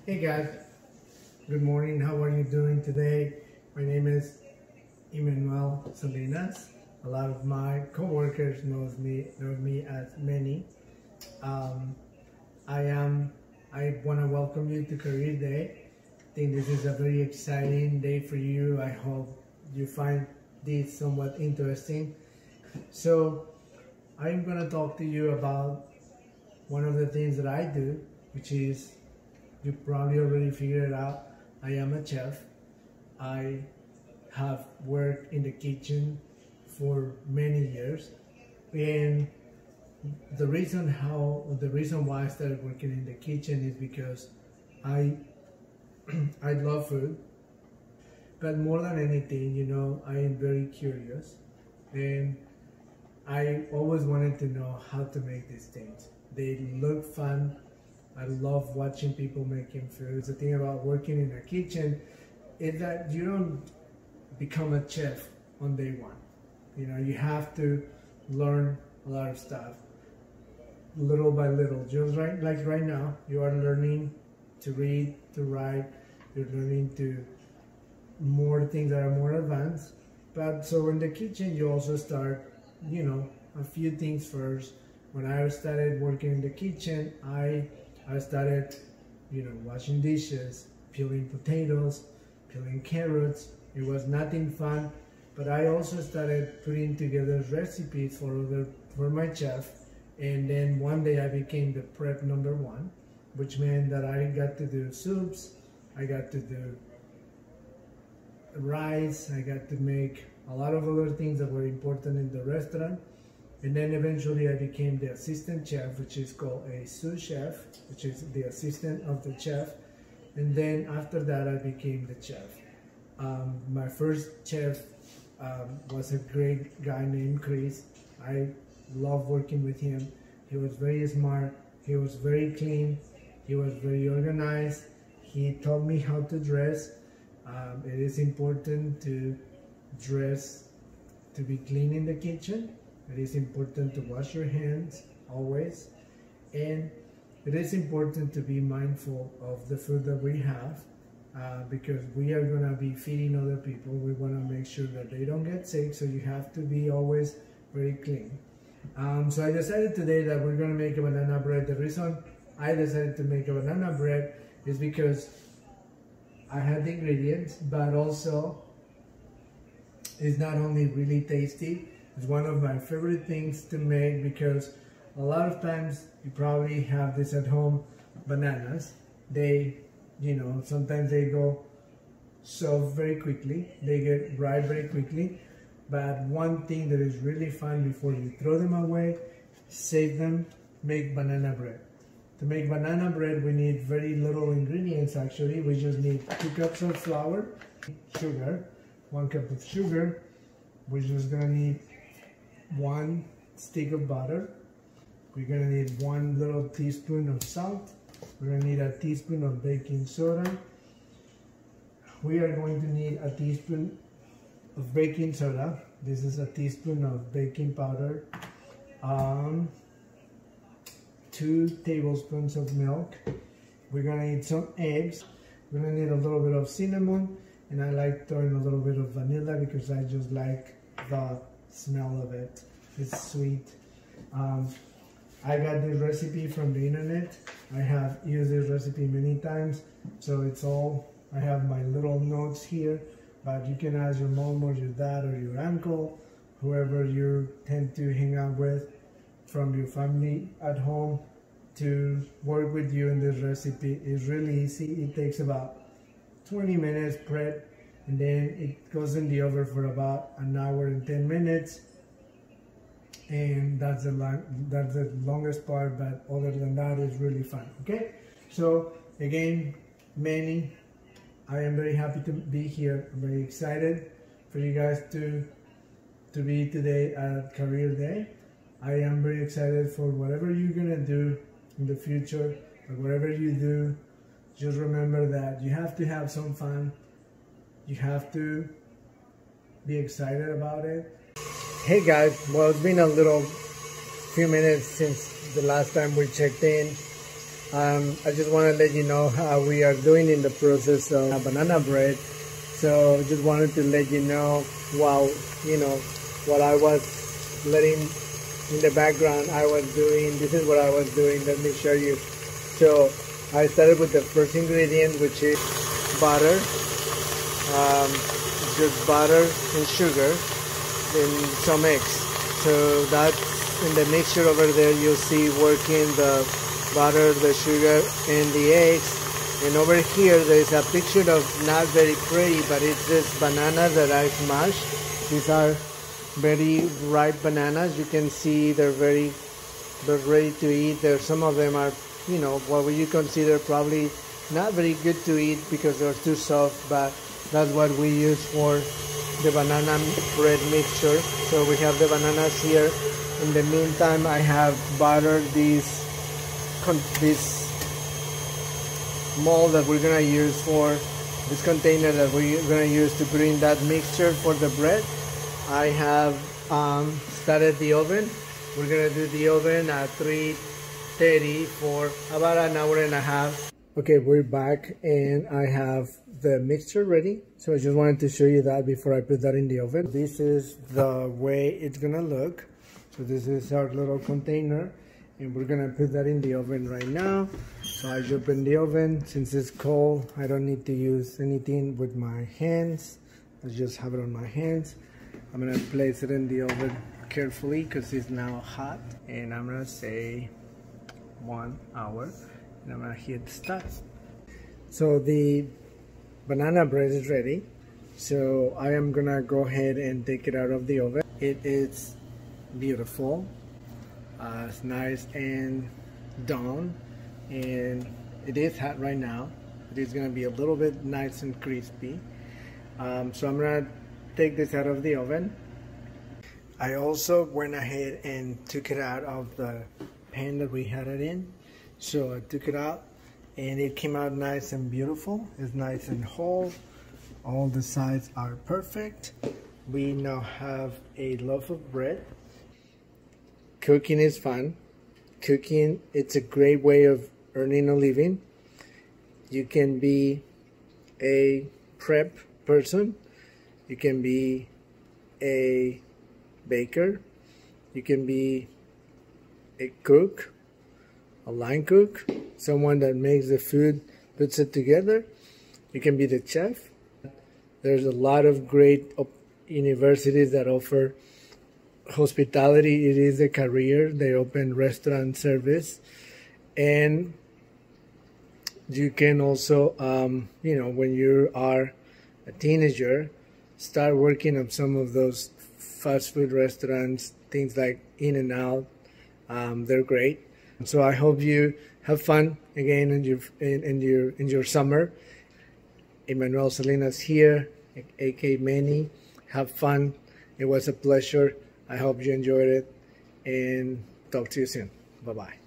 Hey guys, good morning. How are you doing today? My name is Emmanuel Salinas. A lot of my co-workers know me as Manny. Um, I want to welcome you to Career Day. I think this is a very exciting day for you. I hope you find this somewhat interesting. So I'm going to talk to you about one of the things that I do, which is, you probably already figured it out, I am a chef. I have worked in the kitchen for many years, and the reason why I started working in the kitchen is because I I love food, but more than anything, I am very curious, and I always wanted to know how to make these things. They look fun. I love watching people making food. The thing about working in a kitchen is that you don't become a chef on day one. You have to learn a lot of stuff little by little. Just like right now, you are learning to read, to write. You're learning to more things that are more advanced. But so in the kitchen, you also start, a few things first. When I started working in the kitchen, I started, washing dishes, peeling potatoes, peeling carrots. It was nothing fun, but I also started putting together recipes for my chef. And then one day I became the prep number one, which meant that I got to do soups, I got to do rice, I got to make a lot of other things that were important in the restaurant. And then eventually I became the assistant chef, which is called a sous chef, which is the assistant of the chef. And then after that, I became the chef. My first chef was a great guy named Chris. I love working with him. He was very smart. He was very clean. He was very organized. He taught me how to dress. It is important to dress, to be clean in the kitchen. It is important to wash your hands always, and it is important to be mindful of the food that we have, because we are going to be feeding other people. We want to make sure that they don't get sick, so you have to be always very clean. So I decided today that we're going to make a banana bread. The reason I decided to make a banana bread is because I had the ingredients, but also it's not only really tasty, it's one of my favorite things to make, because a lot of times you probably have this at home, bananas. They, sometimes they go soft very quickly, they get ripe very quickly. But one thing that is really fun before you throw them away, save them, make banana bread. To make banana bread, we need very little ingredients actually. We just need 2 cups of flour, sugar, 1 cup of sugar. We're just gonna need 1 stick of butter. We're gonna need 1 little teaspoon of salt. We're gonna need a teaspoon of baking soda. We are going to need a teaspoon of baking soda. This is a teaspoon of baking powder. 2 tablespoons of milk. We're gonna need some eggs. We're gonna need a little bit of cinnamon, and I like throwing a little bit of vanilla because I just like the smell of it. It's sweet. I got this recipe from the internet. I have used this recipe many times, so I have my little notes here, but you can ask your mom or your dad or your uncle, whoever you tend to hang out with from your family at home, to work with you in this recipe. It's really easy. It takes about 20 minutes prep, and then it goes in the oven for about 1 hour and 10 minutes. And that's the longest part, but other than that, it's really fun. Okay, so again, Manny, I am very happy to be here. I'm very excited for you guys to be today at Career Day. I am very excited for whatever you're gonna do in the future, or whatever you do. Just remember that you have to have some fun. You have to be excited about it. Hey guys, well, it's been a few minutes since the last time we checked in. I just want to let you know how we are doing in the process of banana bread. So just wanted to let you know while, you know, what I was letting in the background I was doing. This is what I was doing. Let me show you. So I started with the first ingredient, which is butter. Just butter and sugar and some eggs. So that's in the mixture over there. You'll see working the butter, the sugar, and the eggs. And over here there's a picture of not very pretty, but it's this banana that I smashed. These are very ripe bananas. You can see they're ready to eat. Some of them are, you know, what you consider probably not very good to eat because they're too soft, but that's what we use for the banana bread mixture. So we have the bananas here. In the meantime, I have buttered this mold that we're gonna use for this container that we're gonna use to put in that mixture for the bread. I have started the oven. We're gonna do the oven at 330 for about an hour and a half. Okay, we're back and I have the mixture ready. So I just wanted to show you that before I put that in the oven. This is the way it's gonna look. So this is our little container and we're gonna put that in the oven right now. So I jump in the oven. Since it's cold, I don't need to use anything with my hands. I just have it on my hands. I'm gonna place it in the oven carefully because it's now hot. And I'm gonna say 1 hour. And I'm gonna hit start. So the banana bread is ready. So I am gonna go ahead and take it out of the oven. It is beautiful. It's nice and done. And it is hot right now. It is gonna be a little bit nice and crispy. So I'm gonna take this out of the oven. I also went ahead and took it out of the pan that we had it in. So I took it out and it came out nice and beautiful. It's nice and whole. All the sides are perfect. We now have a loaf of bread. Cooking is fun. Cooking, it's a great way of earning a living. You can be a prep person. You can be a baker. You can be a cook, a line cook, someone that makes the food, puts it together. You can be the chef. There's a lot of great universities that offer hospitality. It is a career. They open restaurant service. And you can also, you know, when you are a teenager, start working on some of those fast food restaurants, things like In-N-Out. They're great. So I hope you have fun again in your summer. Emmanuel Salinas here, aka Manny. Have fun. It was a pleasure. I hope you enjoyed it and talk to you soon. Bye-bye.